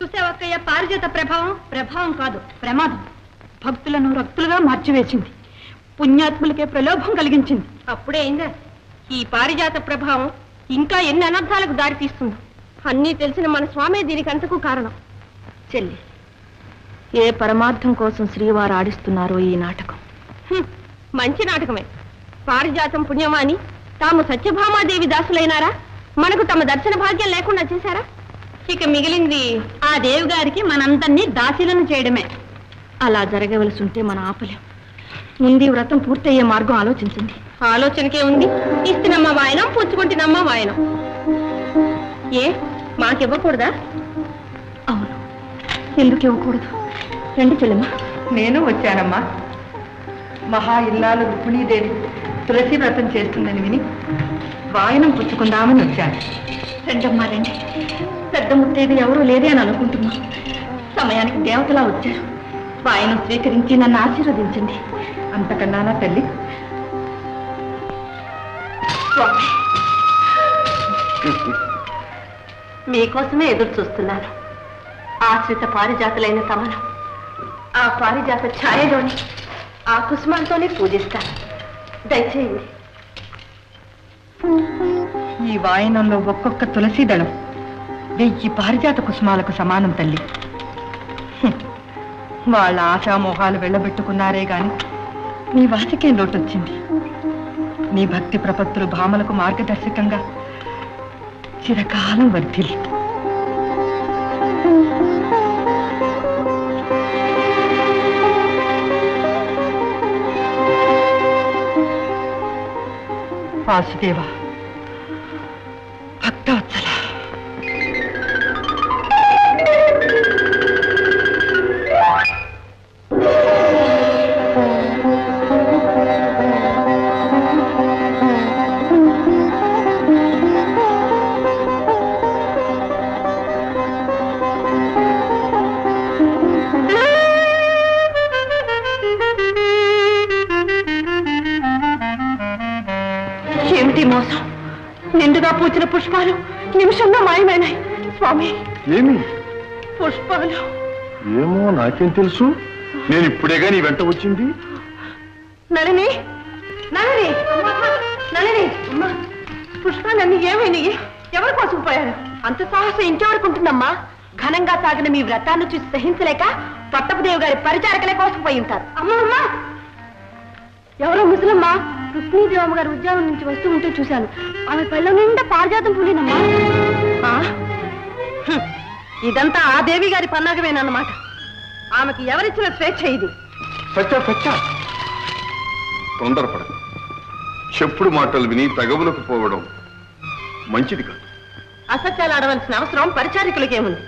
చూసావక్కయ్య పారిజాత ప్రభావం కాదు ప్రమాదం. భక్తులను రక్తులుగా మార్చివేసింది, పుణ్యాత్ములకే ప్రలోభం కలిగించింది. అప్పుడే అయిందా ఈ పారిజాత ప్రభావం ఇంకా ఎన్ని అనర్థాలకు దారితీస్తుందో. అన్నీ తెలిసిన మన స్వామి దీనికి అంతకు కారణం. చెల్లి, ఏ పరమార్థం కోసం శ్రీవారు ఆడిస్తున్నారో ఈ నాటకం? మంచి నాటకమే. పారిజాతం పుణ్యమాని తాము సత్యభామాదేవి దాసులైనారా? మనకు తమ దర్శన భాగ్యం లేకుండా చేశారా? ఇక మిగిలింది ఆ దేవి గారికి మనందరినీ దాసీలను చేయడమే. అలా జరగవలసి ఉంటే మనం ఆపలేం. ముందు వ్రతం పూర్తయ్యే మార్గం ఆలోచించండి. ఆలోచనకే ఉంది. ఇస్తున్నమ్మ వాయనం, పుచ్చుకుంటున్నమ్మ వాయనం. ఏ మాకివ్వకూడదా? అవును, ఎందుకు ఇవ్వకూడదు? రండి చెల్లెమ్మ. నేను వచ్చానమ్మా. మహా ఇల్లాలు రుక్మిణీదేవి తులసి వ్రతం చేస్తుందని విని వాయనం పుచ్చుకుందామని వచ్చాను. రెండమ్మా రండి. పెద్ద ముత్తేది ఎవరూ లేదే అని అనుకుంటున్నాం. సమయానికి దేవతలా వచ్చారు. వాయనం స్వీకరించి నన్ను ఆశీర్వదించండి. అంతకన్నానా తల్లి? స్వామి, మీకోసమే ఎదురు చూస్తున్నాను. ఆశ్రిత పారిజాతులైన తమను ఆ పారిజాత ఛాయలోని ఆ కుసుమాలతోనే పూజిస్తాను. దయచేయండి. ఈ వాయనంలో ఒక్కొక్క తులసి దళం 1000 పారిజాత కుసుమాలకు సమానం తల్లి. వాళ్ళ ఆశామోహాలు వెళ్ళబెట్టుకున్నారే గాని నీ వాసికేం లోటొచ్చింది? నీ భక్తి ప్రపత్తులు భామలకు మార్గదర్శకంగా చిరకాలం వర్ధిల్లి. వాసుదేవా, భక్తవత్సల, ఏమిటి మోసం? నిండుగా పూచిన పుష్పాలు నిమిషంలో మాయమైనాయి. స్వామి, ఏమి పుష్పాలు? ఏమో నాకేం తెలుసు. నేను ఇప్పుడేగా నీ వెంట వచ్చింది. నళిని, నళిని, నళిని, అమ్మా, పుష్పాలన్నీ ఏమైనాయి? ఎవరి కోసం పోయారు? అంత సాహసం ఇంకెవరికి ఉంటుందమ్మా? ఘనంగా సాగిన మీ వ్రతాన్ని చూసి సహించలేక పట్టపుదేవి గారి పరిచారకలే కోసుకుపోయి ఉంటారు. అమ్మా అమ్మా, ఎవరో ముసలమ్మ రుక్మిణీదేవమ్మ గారు ఉద్యానం నుంచి వస్తూ ఉంటే చూశాను. ఆమె పళ్ళ నిండా పారిజాతం పూలినమ్మా. ఇదంతా ఆ దేవి గారి పన్నాగమేనన్నమాట. ఆమెకి ఎవరిచ్చిన స్వేచ్ఛ ఇది? తొందరపడ. చెప్పుడు మాటలు విని తగవులకు పోవడం మంచిది కాదు. అసత్యాలు ఆడవలసిన అవసరం పరిచారికులకేముంది?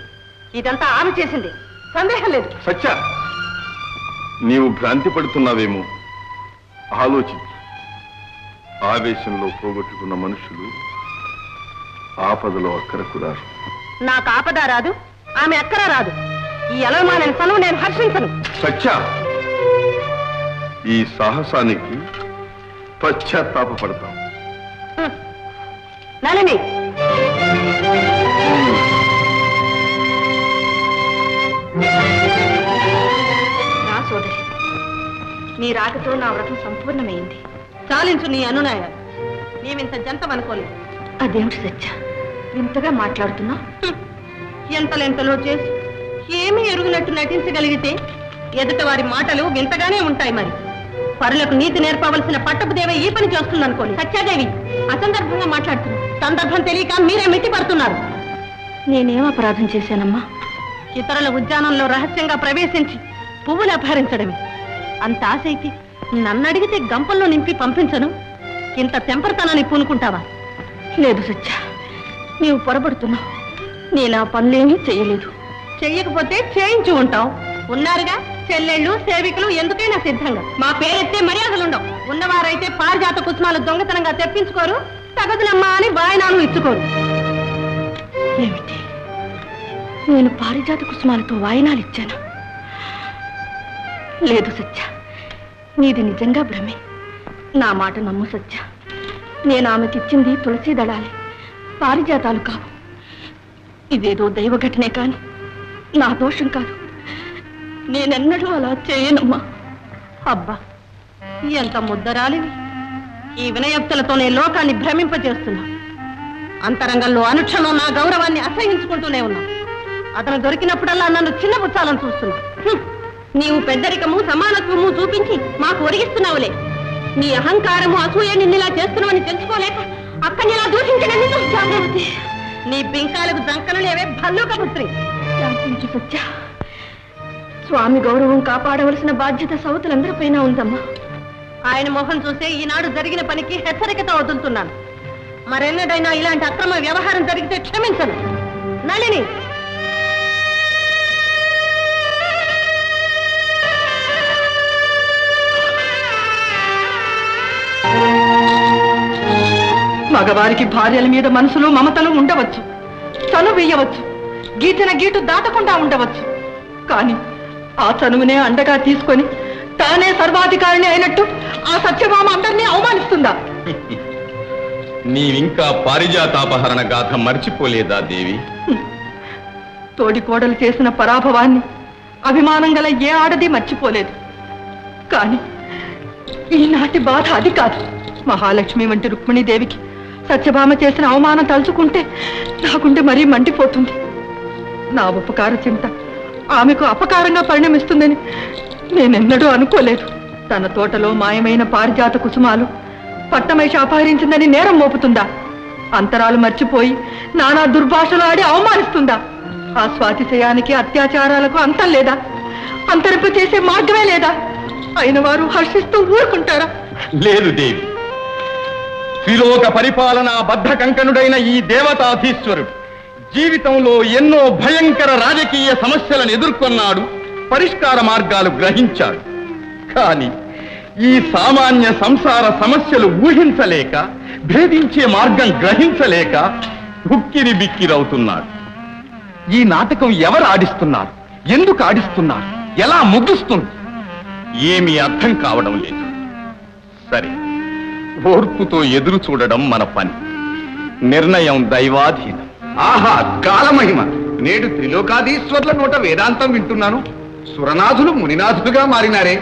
ఇదంతా ఆమె చేసింది, సందేహం లేదు. సత్య, నీవు భ్రాంతి పడుతున్నావేమో. ఆలోచించు. ఆవేశంలో పోగొట్టుకున్న మనుషులు ఆపదలో అక్కరకు రారు. నాకు ఆపద రాదు, ఆమె అక్కర రాదు. ఈ అలమానని సనువు నేను హర్షించను. సత్య, ఈ సాహసానికి పశ్చాత్తాపడతాం. నళిని, నా సోదరి, నీ రాకతో నా వ్రతం సంపూర్ణమైంది. చాలించు నీ అనునాయాలు. నీవింత జంతమనుకోలేదు. అదేమిటి సత్య, ఇంతగా మాట్లాడుతున్నావు? ఎంతలెంతలో చేసి ఏమీ ఎరుగునట్టు నటించగలిగితే ఎదుట వారి మాటలు వింతగానే ఉంటాయి. మరి పరులకు నీతి నేర్పవలసిన పట్టపుదేవ ఈ పని చేస్తుందనుకోని. సత్యాదేవి అసందర్భంగా మాట్లాడుతున్నా. సందర్భం తెలియక మీరే మెట్టి పడుతున్నారు. నేనేం అపరాధం చేశానమ్మా? ఇతరుల ఉద్యానంలో రహస్యంగా ప్రవేశించి పువ్వులు అపహరించడమే. అంత ఆశైతే నన్ను అడిగితే గంపల్లో నింపి పంపించను. ఇంత తెంపరతనాన్ని పూనుకుంటావా? లేదు సత్య, నీవు పొరపడుతున్నావు. నేను ఆ పనులేమీ చెయ్యలేదు. చెయ్యకపోతే చేయించి ఉంటావు. ఉన్నారుగా చెల్లెళ్ళు, సేవికులు, ఎందుకైనా సిద్ధంగా. మా పేరెత్తే మర్యాదలుండవు. ఉన్నవారైతే పారిజాత కుసుమాలు దొంగతనంగా తెప్పించుకోరు, తగదులమ్మా అని వాయనాలు ఇచ్చుకోరు. ఏమిటి, నేను పారిజాత కుసుమాలతో వాయనాలు ఇచ్చాను? లేదు సత్య, నీది నిజంగా భ్రమే. నా మాట నమ్ము సత్య. నేను ఆమెకిచ్చింది తులసి దళాలే, పారిజాతాలు కావు. ఇదేదో దైవ ఘటనే కాని నా దోషం కాదు, నేనెన్నడూ అలా చేయనమ్మా. అబ్బా, ఎంత ముద్దరాలివి! ఈ వినయోక్తులతోనే లోకాన్ని భ్రమింపజేస్తున్నా. అంతరంగంలో అనుక్షణం నా గౌరవాన్ని అసహించుకుంటూనే ఉన్నా. అతను దొరికినప్పుడల్లా నన్ను చిన్నపుచ్చాలని చూస్తున్నా. నీవు పెద్దరికము సమానత్వము చూపించి మాకు ఒరిగిస్తున్నావులే. నీ అహంకారము అసూయ నిన్నిలా చేస్తున్నావని తెలుసుకోలేక అక్కడిలా దూషించిన నిన్ను జాగ్రత్త. నీ బింకాలకు దంకనలేవే భల్లూకపుత్రి. శాంతించు సత్య. స్వామి గౌరవం కాపాడవలసిన బాధ్యత సౌతులందరిపైన ఉందమ్మా. ఆయన మొహం చూసే ఈనాడు జరిగిన పనికి హెచ్చరికతో వదులుతున్నాను. మరెన్నడైనా ఇలాంటి అక్రమ వ్యవహారం జరిగితే క్షమించను. నళిని, మగవారికి భార్యల మీద మనసులో మమతలు ఉండవచ్చు, చను వేయవచ్చు, గీచిన గీటు దాటకుండా ఉండవచ్చు. కానీ ఆ చనువునే అండగా తీసుకొని తానే సర్వాధికారిని అయినట్టు ఆ సత్యభామ అందరినీ అవమానిస్తుందా? నీవింకా పారిజాతాపహరణ గాథ మర్చిపోలేదా దేవి? తోడి కోడలు చేసిన పరాభవాన్ని అభిమానం గల ఏ ఆడది మర్చిపోలేదు. కానీ ఈనాటి బాధ అది కాదు. మహాలక్ష్మి వంటి రుక్మిణీదేవికి సత్యభామ చేసిన అవమానం తలుచుకుంటే నాకుంటే మరీ మండిపోతుంది. నా ఉపకార చింత ఆమెకు అపకారంగా పరిణమిస్తుందని నేనెన్నడూ అనుకోలేదు. తన తోటలో మాయమైన పారిజాత కుసుమాలు పట్టమైష అపహరించిందని నేరం మోపుతుందా? అంతరాలు మర్చిపోయి నానా దుర్భాషలు ఆడి అవమానిస్తుందా? ఆ స్వాతిశయానికి అత్యాచారాలకు అంతం లేదా? అంతరింప చేసే మార్గమే లేదా? అయిన వారు హర్షిస్తూ ఊరుకుంటారా? లేదు దేవి. త్రిలోక పరిపాలన బద్ధ కంకణుడైన ఈ దేవతాధీశ్వరుడు జీవితంలో ఎన్నో భయంకర రాజకీయ సమస్యలను ఎదుర్కొన్నాడు, పరిష్కార మార్గాలు గ్రహించాడు. కానీ ఈ సామాన్య సంసార సమస్యలు ఊహించలేక, భేదించే మార్గం గ్రహించలేక ఉక్కిరి బిక్కిరవుతున్నాడు. ఈ నాటకం ఎవరు ఆడిస్తున్నారు, ఎందుకు ఆడిస్తున్నారు, ఎలా ముగుస్తుంది ఏమీ అర్థం కావడం లేదు. సరే, ఓర్పుతో ఎదురు చూడడం మన పని. నిర్ణయం దైవాధీనం. ఆహా, కాలమహిమ! నేడు త్రిలోకాధీశ్వర్ల నోట వేదాంతం వింటున్నాను. సురనాథులు మునినాథులుగా మారినారే.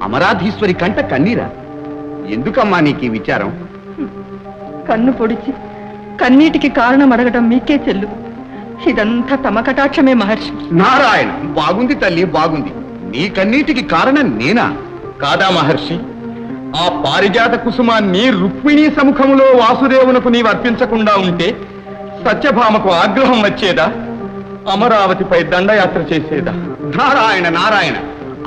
అమరాధీశ్వరి కంట కన్నీరా? ఎందుకమ్మా నీకు విచారం? కన్ను పొడిచి కన్నీటికి కారణం అడగడం మీకే చెల్లు. ఇదంతా తమ కటాక్షమే మహర్షి. నారాయణ, బాగుంది తల్లి, బాగుంది. నీ కన్నీటికి కారణం నేనా? కాదా మహర్షి? ఆ పారిజాత కుసుమాన్ని రుక్మిణీ సముఖంలో వాసుదేవునకు నీవు అర్పించకుండా ఉంటే సత్యభామకు ఆగ్రహం వచ్చేదా? అమరావతిపై దండయాత్ర చేసేదా? నారాయణ నారాయణ,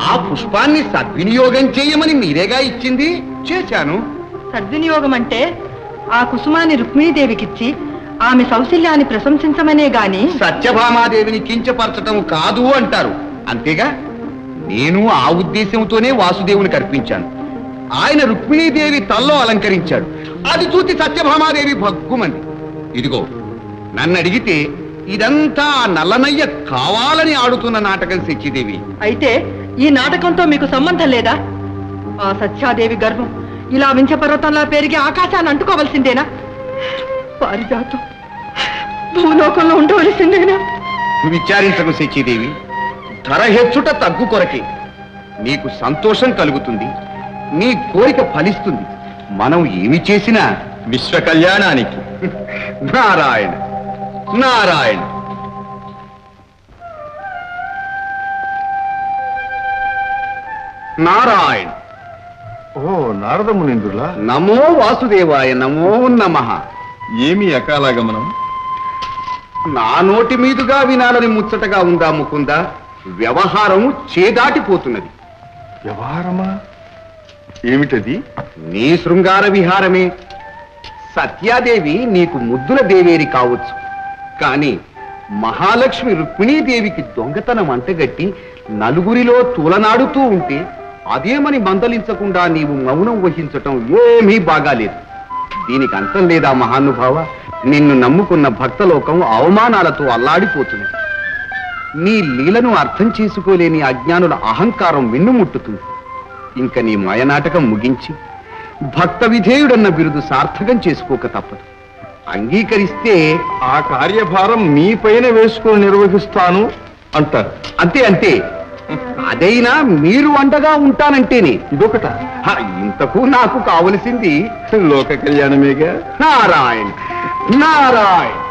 ఆ పుష్పాన్ని సద్వినియోగం చేయమని మీరేగా ఇచ్చింది. చేశాను. సద్వినియోగం అంటే ఆ కుసుమాన్ని రుక్మిణీదేవికిచ్చి ఆమె సౌశల్యాన్ని ప్రశంసించమనే గాని సత్యభామాదేవిని కించపరచటం కాదు అంటారు, అంతేగా? నేను ఆ ఉద్దేశంతోనే వాసుదేవునికి అర్పించాను. ఆయన రుక్మిణీదేవి తల్లో అలంకరించాడు. అది చూసి సత్యభామాదేవి భగ్గుమంది. ఇదిగో, నన్ను అడిగితే ఇదంతా ఆ నల్లనయ్య కావాలని ఆడుతున్న నాటకం శచీదేవి. అయితే ఈ నాటకంతో మీకు సంబంధం లేదా? ఆ సత్యాదేవి గర్వం ఇలా వింఛపర్వతంలా పెరిగి ఆకాశాన్ని అంటుకోవలసిందేనా? పారిజాతం భూలోకంలో ఉండవలసిందేనా? విచారించకు శచీదేవి. ధర హెచ్చుట తగ్గు కొరకే. నీకు సంతోషం కలుగుతుంది, నీ కోరిక ఫలిస్తుంది. మనం ఏమి చేసినా విశ్వ కళ్యాణానికి. నారాయణ నారాయణ. నారాయణ. ఓ నారదమునింద్రులా, నమో వాసుదేవాయ, నమో నమః. ఏమి అకాలాగమనం? నా నోటి మీదుగా వినాలని ముచ్చటగా ఉందా ముకుంద? వ్యవహారం చేదాటిపోతున్నది. వ్యవహారమా? ఏమిటది? నీ శృంగార విహారమే. సత్యాదేవి నీకు ముద్దుల దేవేరి కావచ్చు, కానీ మహాలక్ష్మి రుక్మిణీదేవికి దొంగతనం అంటగట్టి నలుగురిలో తూలనాడుతూ ఉంటే అదేమని మందలించకుండా నీవు మౌనం వహించటం ఏమీ బాగాలేదు. దీనికి అంతం లేదా మహానుభావ? నిన్ను నమ్ముకున్న భక్తలోకం అవమానాలతో అల్లాడిపోతుంది. నీ లీలను అర్థం చేసుకోలేని అజ్ఞానుల అహంకారం మిన్నుముట్టుతుంది. ఇంక నీ మాయనాటకం ముగించి భక్త విధేయుడన్న బిరుదు సార్థకం చేసుకోక తప్పదు. అంగీకరిస్తే ఆ కార్యభారం మీ పైన వేసుకుని నిర్వహిస్తాను అంటారు. అంతే అంతే. అదైనా మీరు అండగా ఉంటానంటేనే. ఇదొకట. ఇంతకు నాకు కావలసింది లోక కళ్యాణమేగా. నారాయణ నారాయణ.